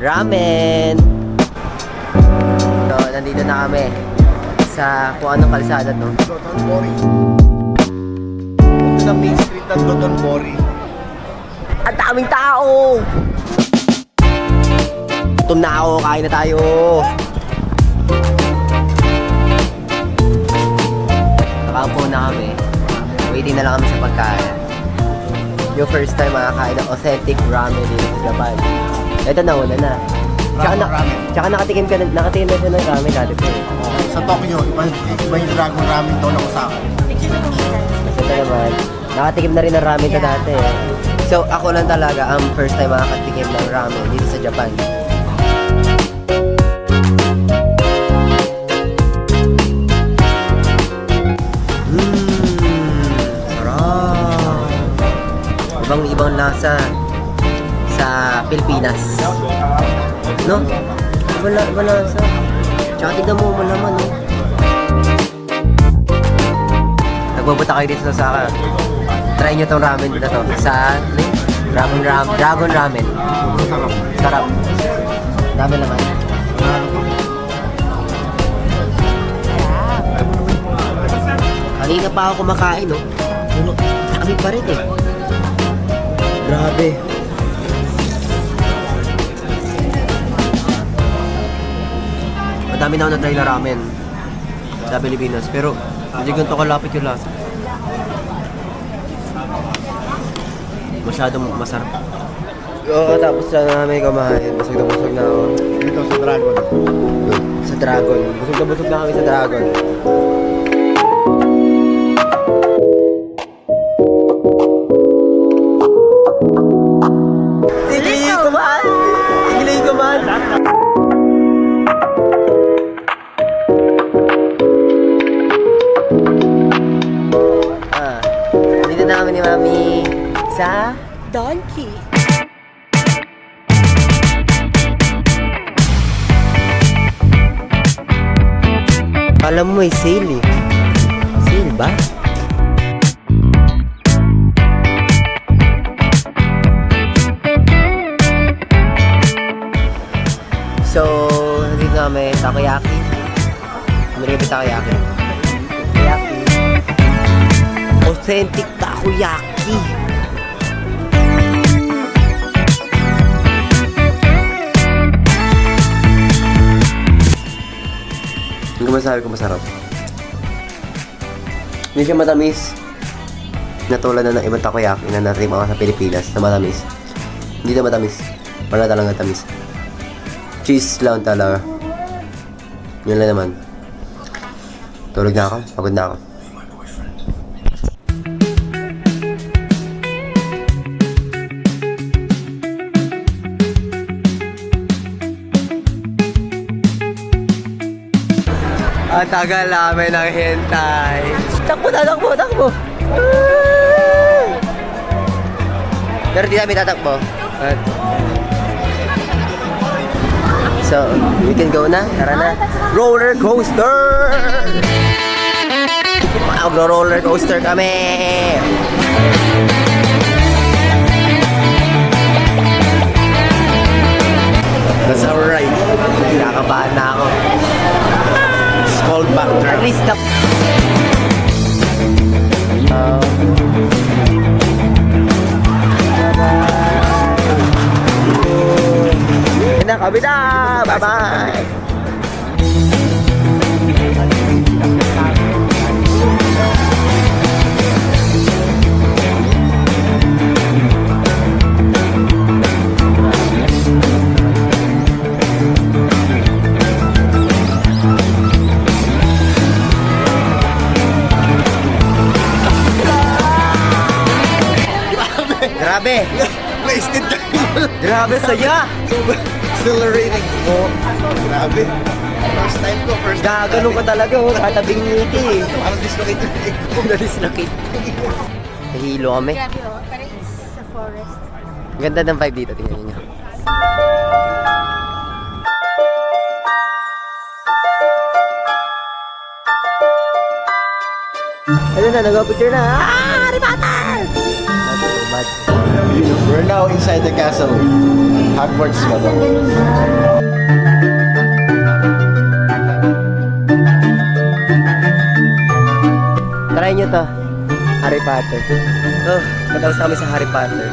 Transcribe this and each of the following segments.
ramen. So, nandito na kami sa kung anong kalsada to. Dotonbori. Ito na main street ng Dotonbori. Ang daming tao! Gutom na ako, kain na tayo! Nakaupo na kami. Waiting na lang kami sa pagkain. Yung first time makakain ng authentic ramen dito sa Japan. Ito nauna na. Tsaka nakatikim na siya ng ramen dati po. Sa Tokyo, iba yung Dragon Ramen doon ako sa akin. Ito naman. Nakatikim na rin ng ramen to dati. So ako lang talaga ang first time makakatikim ng ramen dito sa Japan. Ibang lasa sa Pilipinas. No? Ibang lasa. Tsaka tignan mo, malaman, no? Nagbabuta kayo dito sa Osaka. Try nyo tong ramen na to. Sa Dragon Ramen. Sarap. Dami naman. Kanina pa ako kumakain, no? Dami pa rin, eh. Grabe. Madami na ako na-try na ramen sa Pilipinas, pero hindi ganito kalapit yung lasa. Masyadong masarap. Oo, tapos na namin kumain. Busog na ako. Dito sa Dragon. Sa Dragon. Busog na kami sa Dragon. Sigilig ko man! Dito na kami ni Mami sa Donkey. Alam mo may sale, eh. Sale ba? So, nandito kami, takoyaki. Bumili kami takoyaki. Takoyaki. Authentic takoyaki. Hindi ko masabi kung masarap. Hindi siya matamis. Natulad na ng ibang takoyaki na natin mga sa Pilipinas na matamis. Hindi na matamis. Wala talagang tamis. Cheese lang talaga. Yun lang naman. Tulog na ako. Pagod na ako. Ang tagal namin ng hintay. Takbo. Pero di namin tatakbo. So, we can go na. Tara na. Roller coaster! Magro-roller coaster kami! That's alright. Kinakabahan na ako. It's called back. At least na... kami na! Bye-bye! Grabe! Wasted ka. Grabe, saya! Exhilarating. Oh, grabe. First time ko, Gaganon ka talaga, oh. Katabing ngiti, eh. Parang dislocated leg ko. Na-dislocate. Nahilo kami. Grabe oh, parang it's sa forest. Ganda ng vibe dito, tingnan niyo. Ayun na, nag-picture na. Ah! Harry Potter! Bad. We're now inside the castle. Hogwarts ba to? Try nyo to. Harry Potter. Oh, matapos kami sa Harry Potter.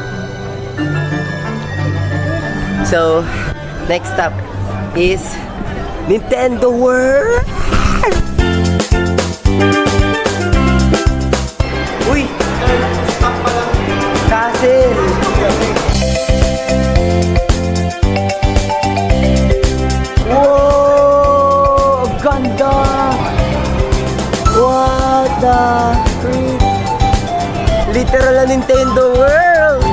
So, next stop is Nintendo World! Uy! Castle! Wow! Ang ganda! What the freak? Literal na Nintendo World!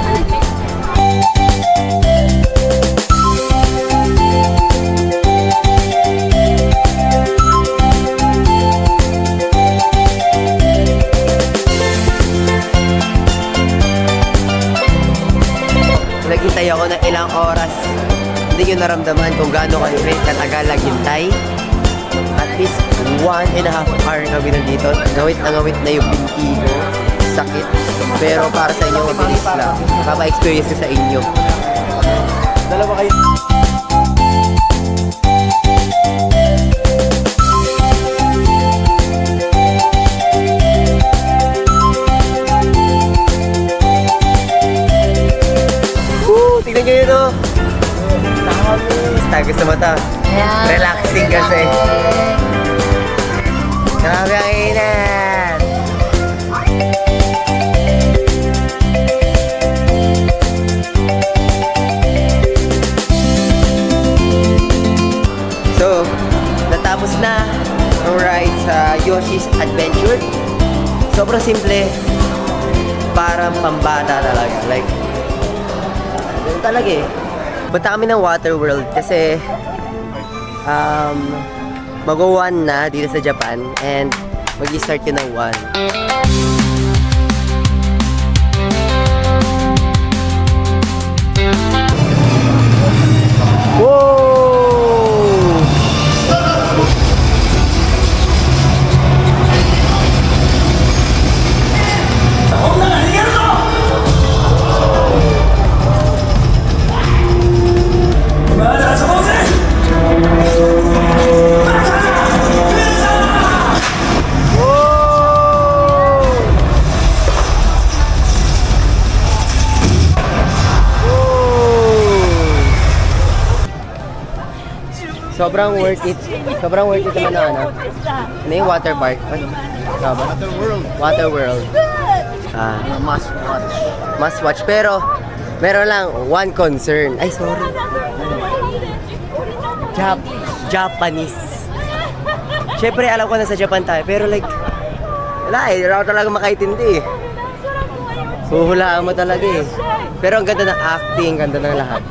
Naghintay ako ng ilang oras. Hindi nyo naramdaman kung gaano katagal naghintay. At least 1.5 hour kami nandito. Ngawit na yung binti ko. Sakit. Pero para sa inyo, mabilis lang. Papa-experience ko sa inyo. Dalawa kayo. Tignan nyo yun, oh. Tagas sa mata. Relaxing kasi. Grabe ang inat. So, natapos na ang ride sa Yoshi's Adventure. Sobrang simple. Parang pambata talaga. Like, ganun talaga eh. Punta kami ng Water World kasi mag-1 na dito sa Japan and mag-start yun ng 1. Sobrang worth it. Sobrang worth it naman na ano. Ano yung water park? Water World. Water World. Must watch. Must watch. Pero, meron lang one concern. Ay, sorry. Japanese. Siyempre, alam ko na sa Japan tayo. Pero like, wala eh. Wala ko talaga makaintindi eh. Huhulaan mo talaga eh. Pero ang ganda ng acting, ganda ng lahat.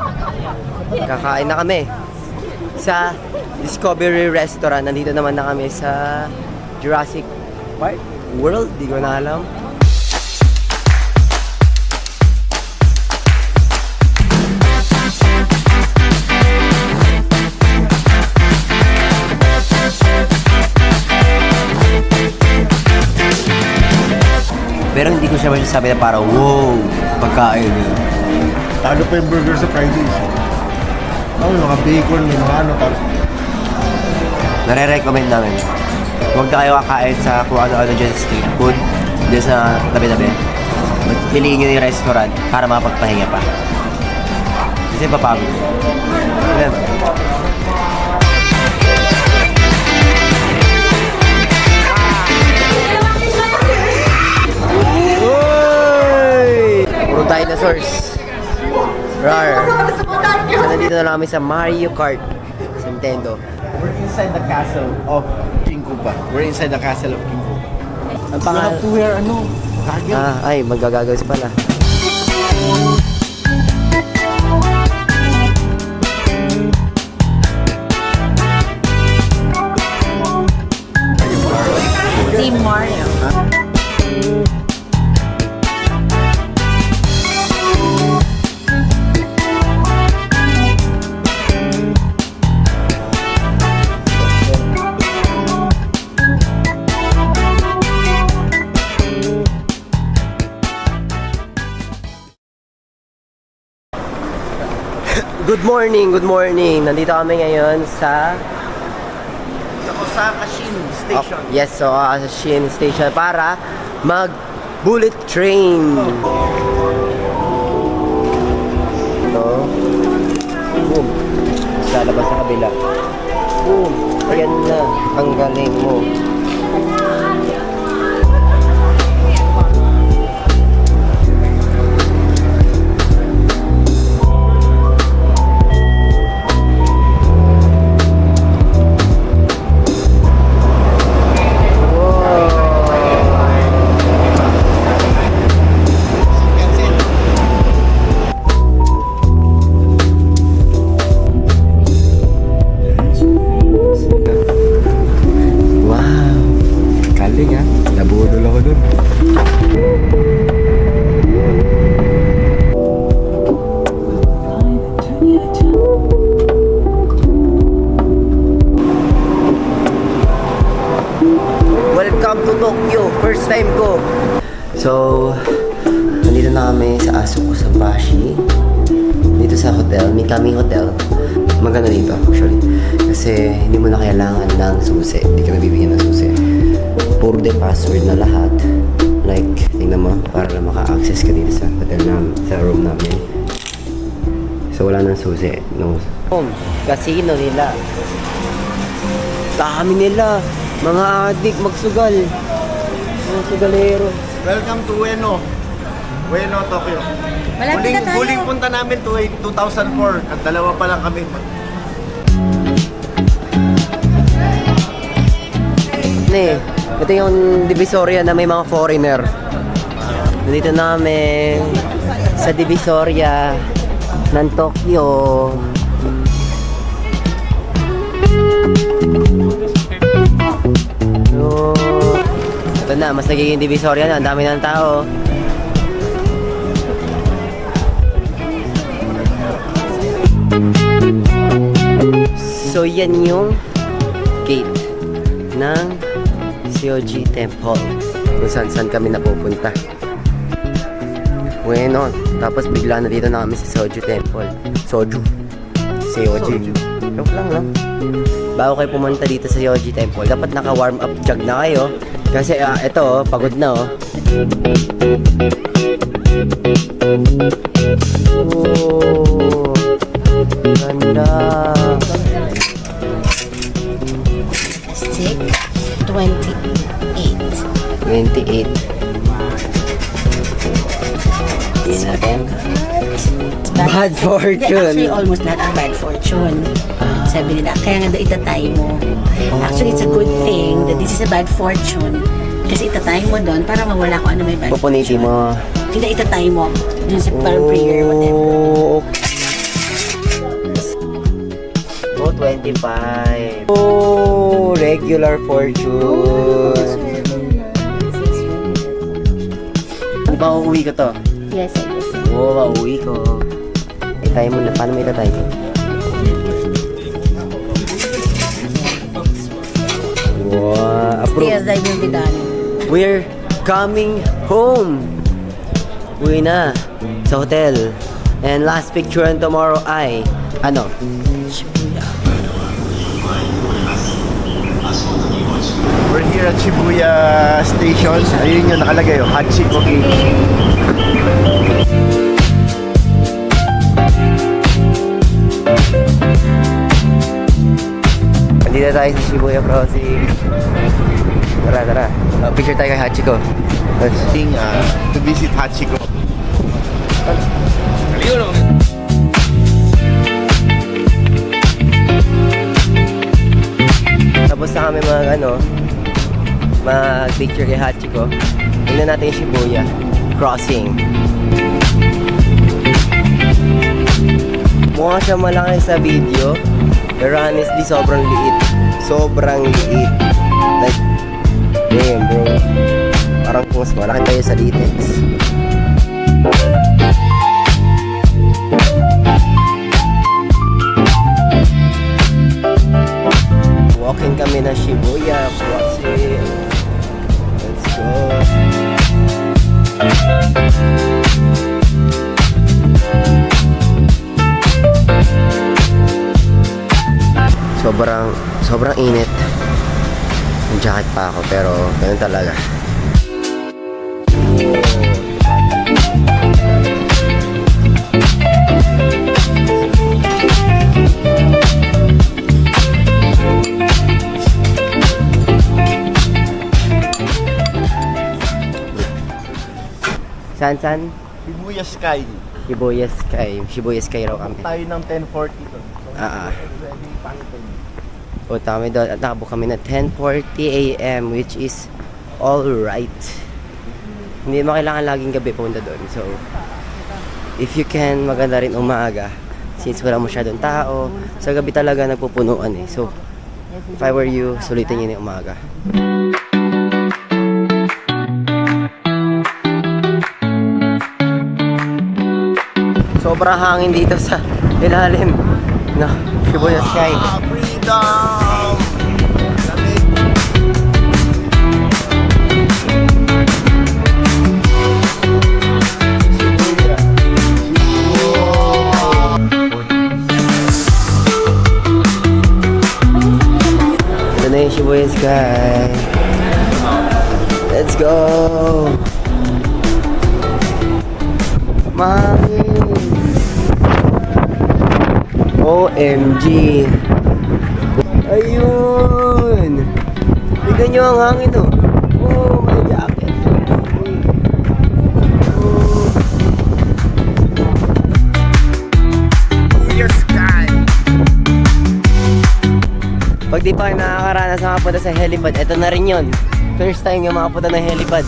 Kakain na kami sa Discovery Restaurant. Nandito naman na kami sa Jurassic Park World. Di ko na alam. Pero hindi ko siya masasabi na parang wow, pagkain yun. Talo pa yung burger sa Fridays. May mga bacon, may mga ano. Nare-recommend namin. Huwag na kayo kakain sa kung ano-ano dyan sa street food. Dyan sa tabi-tabi. Piliin nyo yung restaurant para makapagpahinga pa. Kasi papagod. Alam. Puro dinosaurs. Rar. So, nandito na lang kami sa Mario Kart sa Nintendo. We're inside the castle of King Koopa. We're inside the castle of King Koopa. Ang You pangalan... have to wear ano? Goggles. Ay, magagagawis pala. Good morning, good morning. Nandito kami ngayon sa Osaka Shin Station. yes, so sa Shin Station para mag bullet train. Ito. Boom. Lalabas sa kabila. Boom. Ayan na. Ang galing mo. Wow! Galing ha? Nabudol ako dun. Welcome to Tokyo! First time ko! So, nandito na kami sa Asakusabashi. Dito sa hotel, Mikami Hotel. Maganda dito actually. Kasi hindi mo na kailangan ng susi. Hindi ka nabibigyan ng susi. Puro de password na lahat. Like, tingnan mo, para lang maka-access ka dito sa hotel namin, sa room namin. So, wala nang susi. No. Casino nila. Dami nila. Mga adik magsugal. Mga sugalero. Welcome to Ueno. Ueno, Tokyo. Malapit na tayo. Huling punta namin to 2004 at dalawa pa lang kami. Ito yung Divisoria na may mga foreigner. Nandito namin sa Divisoria ng Tokyo. So, ito na, mas nagiging Divisoria na. Ang dami ng tao. So, yan yung gate ng Seoji Temple. Kung saan kami napupunta. Bueno, tapos bigla na dito na kami sa Seoji Temple. Seoji. Joke lang, no? Bago kayo pumunta dito sa Seoji Temple, dapat naka-warm up jug na kayo. Kasi ito, pagod na, oh. Oh, ganda. Stick 28. 28. Tingnan natin. Bad Actually, fortune. almost not a bad fortune. Sabi nila, kaya nga itatay mo. Actually, it's a good thing that this is a bad fortune. Kasi itatay mo doon para mawala kung ano may bad Pupuniti fortune. mo. Hindi itatay mo dun sa parang prayer, whatever. Oh, 25. Oh, regular fortune. Di ba uuwi ko to? Yes, I guess. Oo, mauwi ko. Itay mo na. Paano may itatay ko? Wow. Still, Approve. that will be done. We're coming home. Uwi na sa hotel. And last picture on tomorrow ay, ano? We're here at Shibuya Station. Ayun yung nakalagay, oh, Hachiko Gate. Andito tayo sa Shibuya Crossing. Tara. Picture tayo kay Hachiko. To visit Hachiko. Tapos na kami mag-picture kay Hachiko. Tingnan natin yung Shibuya Crossing. Mukha siya malaki sa video, pero honestly sobrang liit. Sobrang liit. Like, damn bro. Parang kung mas malaki tayo sa Litex. Walking kami na Shibuya Crossing. Let's go. sobrang init. May jacket pa ako, pero ganun talaga. San? Shibuya Sky. Shibuya Sky raw kami. Tayo ng 10:40 to. Ready pang Punta kami doon at nakabuk kami na 10:40 AM, which is alright. Hindi mo kailangan laging gabi pumunta doon. So, if you can, maganda rin umaga. Since wala masyadong tao, sa gabi talaga nagpupunuan eh. So, if I were you, sulitin yun yung umaga. Sobrang hangin dito sa ilalim na Shibuya Sky. Freedom! Lamig. Ito na yung Shibuya Sky. Let's go! Mahangin! OMG! Ayun! Tignan nyo ang hangin oh! Oh, may jacket! Oh. Shibuya Sky. Pag di pa kayo nakakaranas makapunta sa helipad, eto na rin yun. First time yung makapunta ng helipad.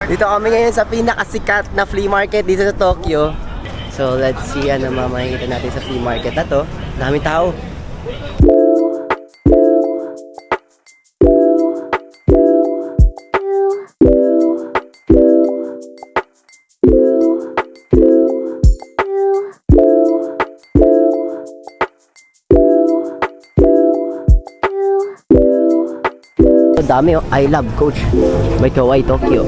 Dito kami ngayon sa pinakasikat na flea market dito sa Tokyo. So let's see ano makikita natin sa flea market na to. Dami tao. Dami oh. I love Coach by Kawaii Tokyo.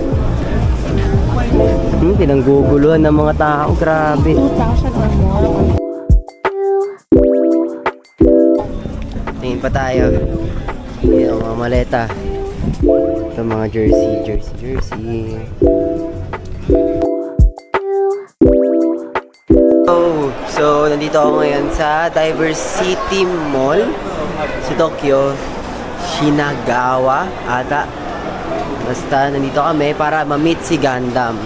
Pinangguguluhan ng mga tao. Grabe. 2,000 or more. Tingin pa tayo. Yung mga maleta. Ito mga jersey. So nandito ako ngayon sa Diversity Mall sa Tokyo. Shinagawa ata. Basta nandito kami para ma-meet si Gundam.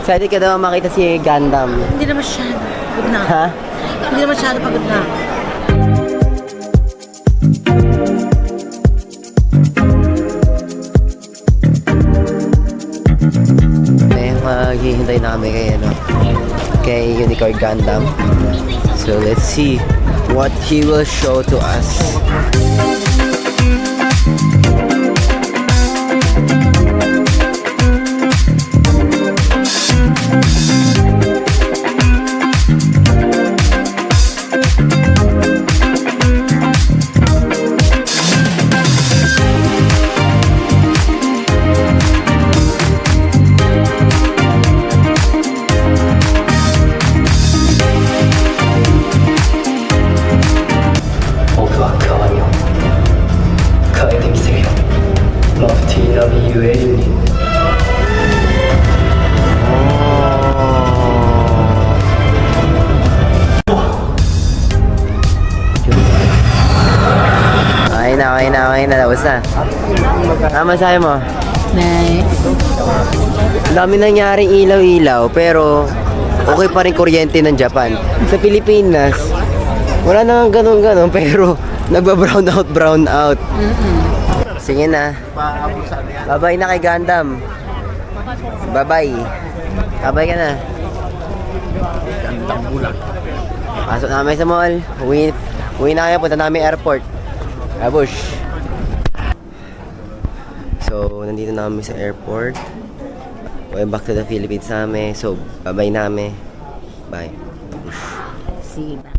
Excited ka daw makita si Gundam. Hindi na masyado. Pagod na. Ha? Hindi na masyado pagod na. Maghihintay na kami kay Unicorn Gundam. So let's see what he will show to us. Okay na, tapos na. Masahe mo? Nice. Ang dami nangyaring ilaw-ilaw, pero okay pa rin kuryente ng Japan. Sa Pilipinas, wala nang ganun-ganun, pero nagba-brown out. Sige na. Bye-bye na kay Gundam. Bye-bye. Bye-bye ka na. Gandang bulag. Pasok namin sa mall. Uwi na kayo, punta namin airport. Abush. So, nandito namin sa airport. Going back to the Philippines namin. So, bye-bye namin. Bye. See you. Bye.